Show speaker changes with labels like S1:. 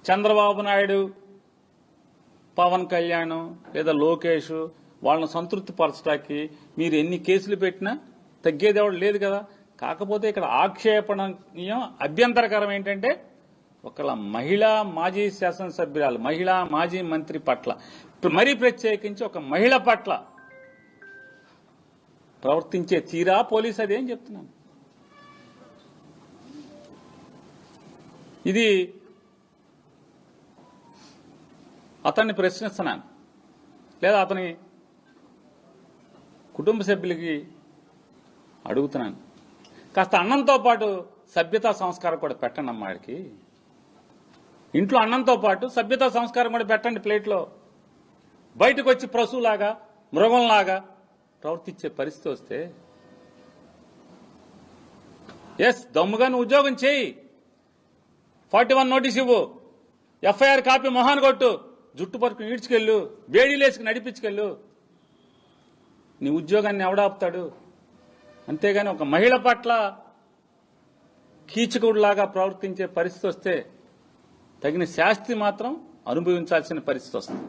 S1: చంద్రబాబు నాయుడు, పవన్ కళ్యాణ్ లేదా లోకేష్ వాళ్ళని సంతృప్తి పరచడానికి మీరు ఎన్ని కేసులు పెట్టినా తగ్గేది ఎవడు లేదు కదా. కాకపోతే ఇక్కడ ఆక్షేపణీయం, అభ్యంతరకరం ఏంటంటే ఒకళ్ళ మహిళా మాజీ శాసనసభ్యురాలు, మహిళా మాజీ మంత్రి పట్ల, మరీ ప్రత్యేకించి ఒక మహిళ పట్ల ప్రవర్తించే తీరా పోలీసు అదేం చెప్తున్నాను. ఇది అతన్ని ప్రశ్నిస్తున్నాను, లేదా అతని కుటుంబ సభ్యులకి అడుగుతున్నాను. కాస్త అన్నంతో పాటు సభ్యతా సంస్కారం కూడా పెట్టండి అమ్మాడికి. ఇంట్లో అన్నంతో పాటు సభ్యతా సంస్కారం కూడా పెట్టండి ప్లేట్లో. బయటకు వచ్చి పశువులాగా, మృగంలాగా ప్రవర్తించే పరిస్థితి వస్తే దమ్ముగా నువ్వు ఉద్యోగం చేయి, 41 నోటీస్ ఇవ్వు, ఎఫ్ఐఆర్ కాపీ మొహాన్ కొట్టు, జుట్టు పరుకు ఈడ్చుకెళ్ళు, వేడిలేసుకు నడిపించుకెళ్ళు. నీ ఉద్యోగాన్ని ఎవడాపుతాడు? అంతేగాని ఒక మహిళ పట్ల కీచకుడిలాగా ప్రవర్తించే పరిస్థితి వస్తే తగిన శాస్తి మాత్రం అనుభవించాల్సిన పరిస్థితి వస్తుంది.